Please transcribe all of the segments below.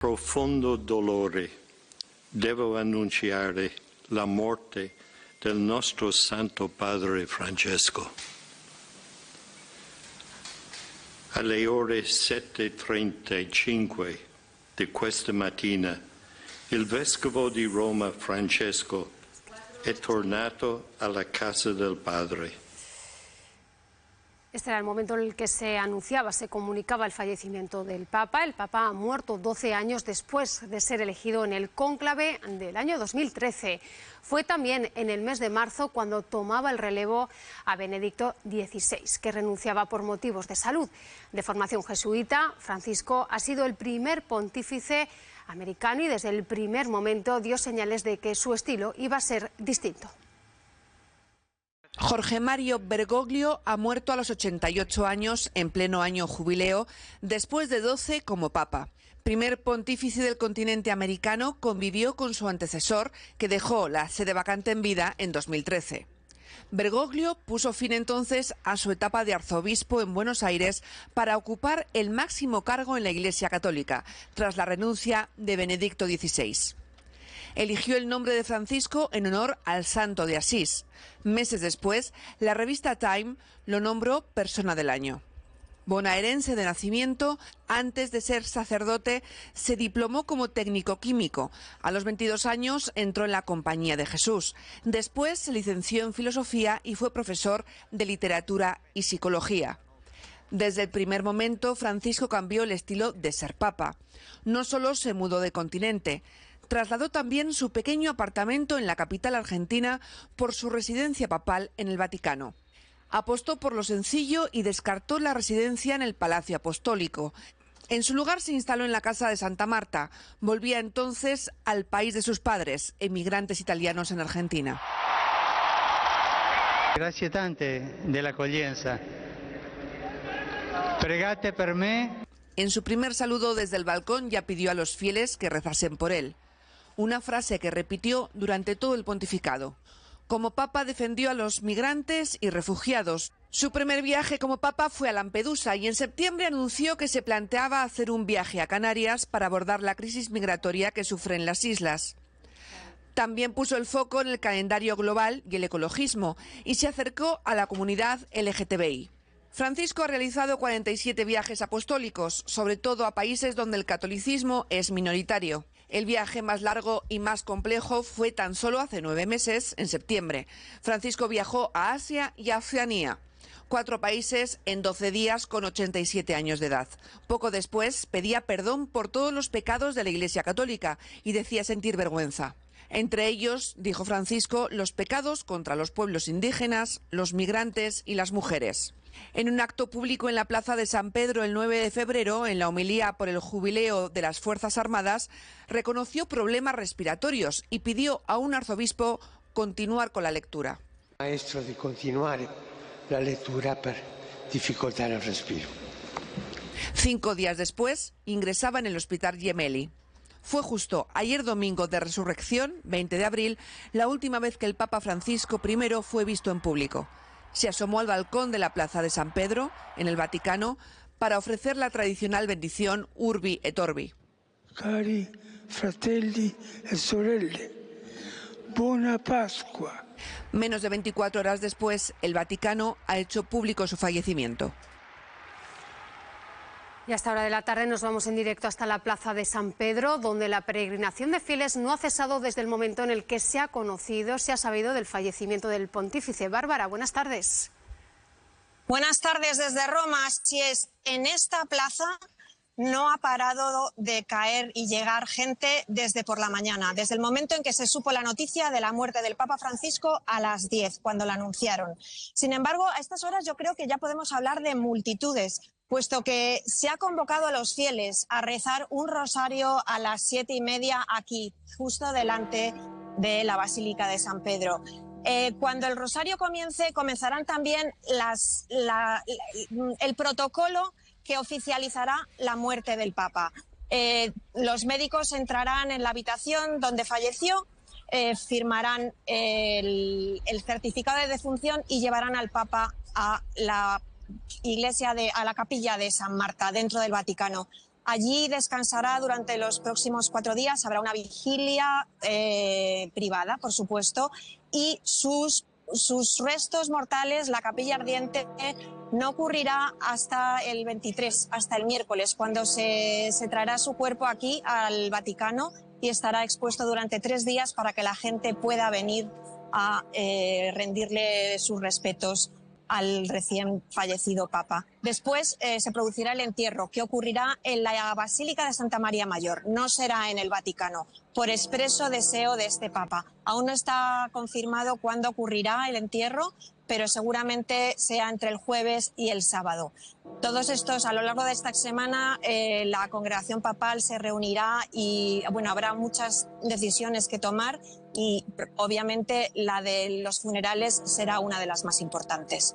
Profondo dolore, devo annunciare la morte del nostro Santo Padre Francesco. Alle ore 7:35 di questa mattina, il Vescovo di Roma Francesco è tornato alla casa del Padre. Este era el momento en el que se anunciaba, se comunicaba el fallecimiento del Papa. El Papa ha muerto 12 años después de ser elegido en el cónclave del año 2013. Fue también en el mes de marzo cuando tomaba el relevo a Benedicto XVI, que renunciaba por motivos de salud. De formación jesuita, Francisco ha sido el primer pontífice americano y desde el primer momento dio señales de que su estilo iba a ser distinto. Jorge Mario Bergoglio ha muerto a los 88 años en pleno año jubileo, después de 12 como papa. Primer pontífice del continente americano, convivió con su antecesor, que dejó la sede vacante en vida en 2013. Bergoglio puso fin entonces a su etapa de arzobispo en Buenos Aires para ocupar el máximo cargo en la Iglesia Católica, tras la renuncia de Benedicto XVI. Eligió el nombre de Francisco en honor al santo de Asís. Meses después, la revista Time lo nombró Persona del Año. Bonaerense de nacimiento, antes de ser sacerdote, se diplomó como técnico químico. A los 22 años entró en la Compañía de Jesús. Después se licenció en filosofía y fue profesor de literatura y psicología. Desde el primer momento, Francisco cambió el estilo de ser papa. No solo se mudó de continente, trasladó también su pequeño apartamento en la capital argentina por su residencia papal en el Vaticano. Apostó por lo sencillo y descartó la residencia en el Palacio Apostólico. En su lugar se instaló en la casa de Santa Marta. Volvía entonces al país de sus padres, emigrantes italianos en Argentina. Grazie tante dell'accoglienza. Pregate per me. En su primer saludo desde el balcón ya pidió a los fieles que rezasen por él. Una frase que repitió durante todo el pontificado. Como papa defendió a los migrantes y refugiados. Su primer viaje como papa fue a Lampedusa y en septiembre anunció que se planteaba hacer un viaje a Canarias para abordar la crisis migratoria que sufren las islas. También puso el foco en el calendario global y el ecologismo y se acercó a la comunidad LGTBI. Francisco ha realizado 47 viajes apostólicos, sobre todo a países donde el catolicismo es minoritario. El viaje más largo y más complejo fue tan solo hace 9 meses, en septiembre. Francisco viajó a Asia y a Oceanía. 4 países en 12 días con 87 años de edad. Poco después pedía perdón por todos los pecados de la Iglesia Católica y decía sentir vergüenza. Entre ellos, dijo Francisco, los pecados contra los pueblos indígenas, los migrantes y las mujeres. En un acto público en la Plaza de San Pedro el 9 de febrero, en la homilía por el jubileo de las Fuerzas Armadas, reconoció problemas respiratorios y pidió a un arzobispo continuar con la lectura. Maestro de continuar la lectura por dificultad en el respiro. 5 días después, ingresaba en el Hospital Gemelli. Fue justo ayer domingo de Resurrección, 20 de abril, la última vez que el Papa Francisco I fue visto en público. Se asomó al balcón de la Plaza de San Pedro, en el Vaticano, para ofrecer la tradicional bendición Urbi et Orbi. Cari fratelli e sorelle, buona Pasqua. Menos de 24 horas después, el Vaticano ha hecho público su fallecimiento. Y a esta hora de la tarde nos vamos en directo hasta la Plaza de San Pedro, donde la peregrinación de fieles no ha cesado desde el momento en el que se ha sabido del fallecimiento del pontífice. Bárbara, buenas tardes. Buenas tardes desde Roma. Así es, en esta plaza no ha parado de caer y llegar gente desde por la mañana, desde el momento en que se supo la noticia de la muerte del Papa Francisco a las 10, cuando la anunciaron. Sin embargo, a estas horas yo creo que ya podemos hablar de multitudes, puesto que se ha convocado a los fieles a rezar un rosario a las 7:30 aquí, justo delante de la Basílica de San Pedro. Cuando el rosario comience, comenzarán también el protocolo que oficializará la muerte del Papa. Los médicos entrarán en la habitación donde falleció, firmarán el certificado de defunción y llevarán al Papa a la capilla de San Marta, dentro del Vaticano. Allí descansará durante los próximos 4 días, habrá una vigilia privada, por supuesto, y sus restos mortales, la capilla ardiente, no ocurrirá hasta el 23, hasta el miércoles, cuando se traerá su cuerpo aquí al Vaticano y estará expuesto durante 3 días para que la gente pueda venir a rendirle sus respetos al recién fallecido Papa. Después se producirá el entierro, que ocurrirá en la Basílica de Santa María Mayor. No será en el Vaticano, por expreso deseo de este Papa. Aún no está confirmado cuándo ocurrirá el entierro, pero seguramente sea entre el jueves y el sábado. Todos estos, a lo largo de esta semana, la congregación papal se reunirá y habrá muchas decisiones que tomar y obviamente la de los funerales será una de las más importantes.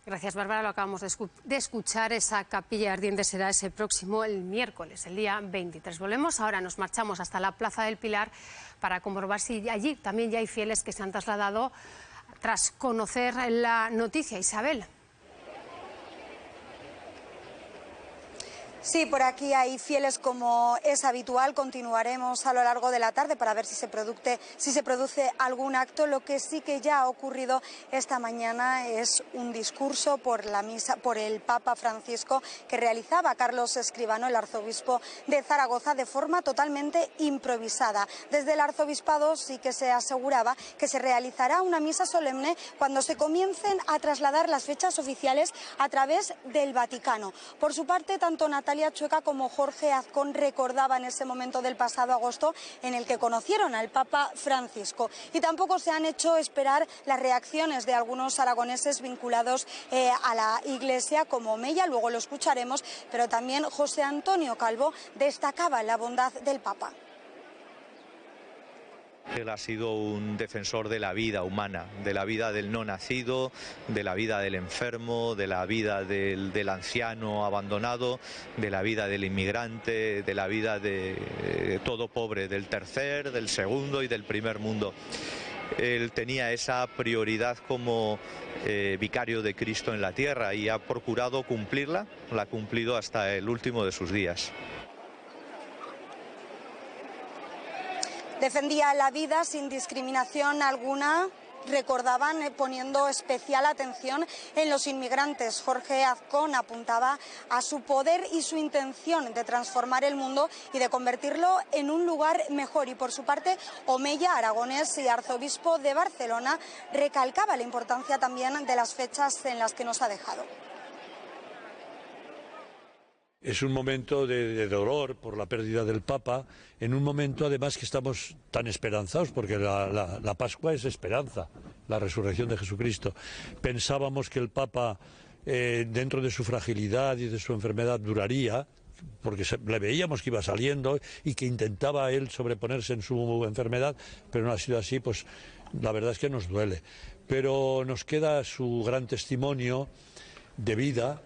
Gracias, Bárbara. Lo acabamos de escuchar. Esa capilla ardiente será el miércoles, el día 23. Volvemos ahora, nos marchamos hasta la Plaza del Pilar para comprobar si allí también ya hay fieles que se han trasladado tras conocer la noticia. Isabel. Sí, por aquí hay fieles como es habitual. Continuaremos a lo largo de la tarde para ver si se produce algún acto. Lo que sí que ya ha ocurrido esta mañana es un discurso por el Papa Francisco que realizaba Carlos Escribano, el arzobispo de Zaragoza, de forma totalmente improvisada. Desde el arzobispado sí que se aseguraba que se realizará una misa solemne cuando se comiencen a trasladar las fechas oficiales a través del Vaticano. Por su parte, tanto Natalia Chueca como Jorge Azcón recordaban ese momento del pasado agosto en el que conocieron al Papa Francisco. Y tampoco se han hecho esperar las reacciones de algunos aragoneses vinculados a la Iglesia, como Mella, luego lo escucharemos, pero también José Antonio Calvo destacaba la bondad del Papa. Él ha sido un defensor de la vida humana, de la vida del no nacido, de la vida del enfermo, de la vida del anciano abandonado, de la vida del inmigrante, de la vida de todo pobre, del tercer, del segundo y del primer mundo. Él tenía esa prioridad como vicario de Cristo en la tierra y ha procurado cumplirla, la ha cumplido hasta el último de sus días. Defendía la vida sin discriminación alguna, recordaban poniendo especial atención en los inmigrantes. Jorge Azcón apuntaba a su poder y su intención de transformar el mundo y de convertirlo en un lugar mejor. Y por su parte, Omeya, aragonés y arzobispo de Barcelona, recalcaba la importancia también de las fechas en las que nos ha dejado. Es un momento de dolor por la pérdida del Papa, en un momento además que estamos tan esperanzados, porque la Pascua es esperanza, la resurrección de Jesucristo. Pensábamos que el Papa, dentro de su fragilidad y de su enfermedad, duraría, porque le veíamos que iba saliendo y que intentaba él sobreponerse en su enfermedad, pero no ha sido así. Pues la verdad es que nos duele. Pero nos queda su gran testimonio de vida.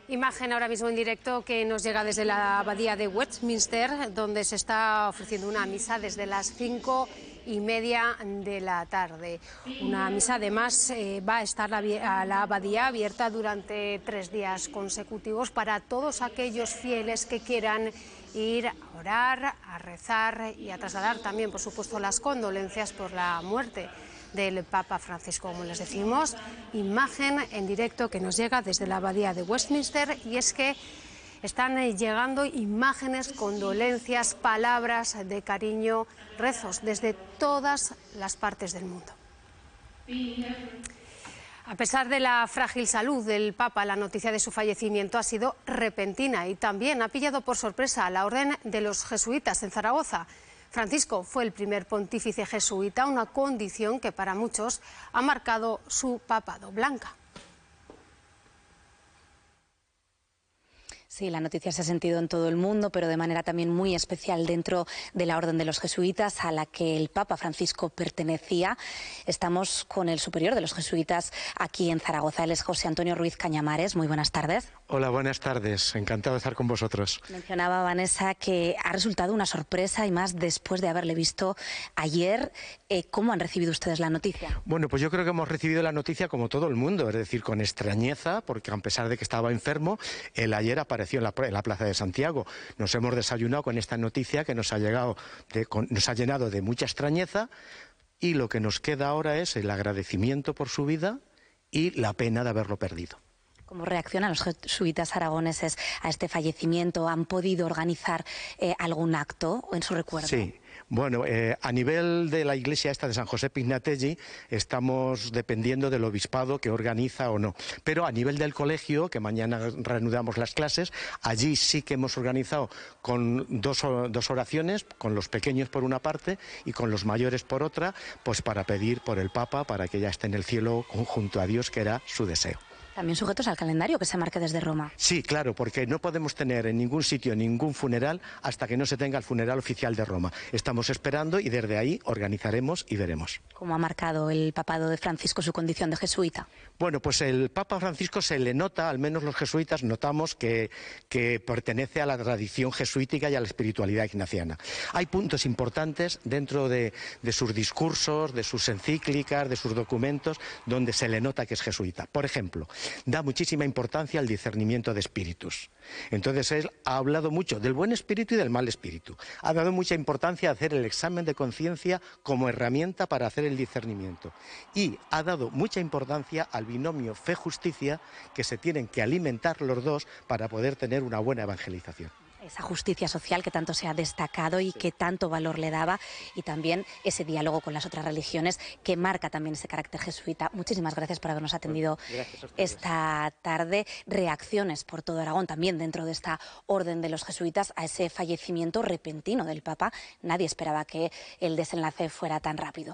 Imagen ahora mismo en directo que nos llega desde la abadía de Westminster, donde se está ofreciendo una misa desde las 5:30 de la tarde. Una misa además va a estar a la abadía abierta durante 3 días consecutivos para todos aquellos fieles que quieran ir a orar, a rezar y a trasladar también, por supuesto, las condolencias por la muerte del Papa Francisco. Como les decimos, imagen en directo que nos llega desde la abadía de Westminster, y es que están llegando imágenes, condolencias, palabras de cariño, rezos desde todas las partes del mundo. A pesar de la frágil salud del Papa, la noticia de su fallecimiento ha sido repentina y también ha pillado por sorpresa a la Orden de los Jesuitas en Zaragoza. Francisco fue el primer pontífice jesuita, una condición que para muchos ha marcado su papado. Blanca. Sí, la noticia se ha sentido en todo el mundo, pero de manera también muy especial dentro de la Orden de los Jesuitas, a la que el Papa Francisco pertenecía. Estamos con el superior de los jesuitas aquí en Zaragoza. Él es José Antonio Ruiz Cañamares. Muy buenas tardes. Hola, buenas tardes. Encantado de estar con vosotros. Mencionaba Vanessa que ha resultado una sorpresa y más después de haberle visto ayer. ¿Cómo han recibido ustedes la noticia? Bueno, pues yo creo que hemos recibido la noticia como todo el mundo, es decir, con extrañeza, porque a pesar de que estaba enfermo, él ayer apareció en la Plaza de Santiago. Nos hemos desayunado con esta noticia que nos ha llenado de mucha extrañeza, y lo que nos queda ahora es el agradecimiento por su vida y la pena de haberlo perdido. ¿Cómo reaccionan los jesuitas aragoneses a este fallecimiento? ¿Han podido organizar algún acto en su recuerdo? Sí. Bueno, a nivel de la iglesia esta de San José Pignatelli estamos dependiendo del obispado que organiza o no. Pero a nivel del colegio, que mañana reanudamos las clases, allí sí que hemos organizado con dos oraciones, con los pequeños por una parte y con los mayores por otra, pues para pedir por el Papa, para que ya esté en el cielo junto a Dios, que era su deseo. También sujetos al calendario que se marque desde Roma. Sí, claro, porque no podemos tener en ningún sitio ningún funeral hasta que no se tenga el funeral oficial de Roma. Estamos esperando y desde ahí organizaremos y veremos. ¿Cómo ha marcado el papado de Francisco su condición de jesuita? Bueno, pues el Papa Francisco se le nota, al menos los jesuitas notamos que pertenece a la tradición jesuítica y a la espiritualidad ignaciana. Hay puntos importantes dentro de sus discursos, de sus encíclicas, de sus documentos, donde se le nota que es jesuita. Por ejemplo, da muchísima importancia al discernimiento de espíritus. Entonces él ha hablado mucho del buen espíritu y del mal espíritu. Ha dado mucha importancia a hacer el examen de conciencia como herramienta para hacer el discernimiento. Y ha dado mucha importancia al binomio fe-justicia, que se tienen que alimentar los dos para poder tener una buena evangelización. Esa justicia social que tanto se ha destacado y que tanto valor le daba, y también ese diálogo con las otras religiones que marca también ese carácter jesuita. Muchísimas gracias por habernos atendido esta tarde. Reacciones por todo Aragón, también dentro de esta orden de los jesuitas, a ese fallecimiento repentino del Papa. Nadie esperaba que el desenlace fuera tan rápido.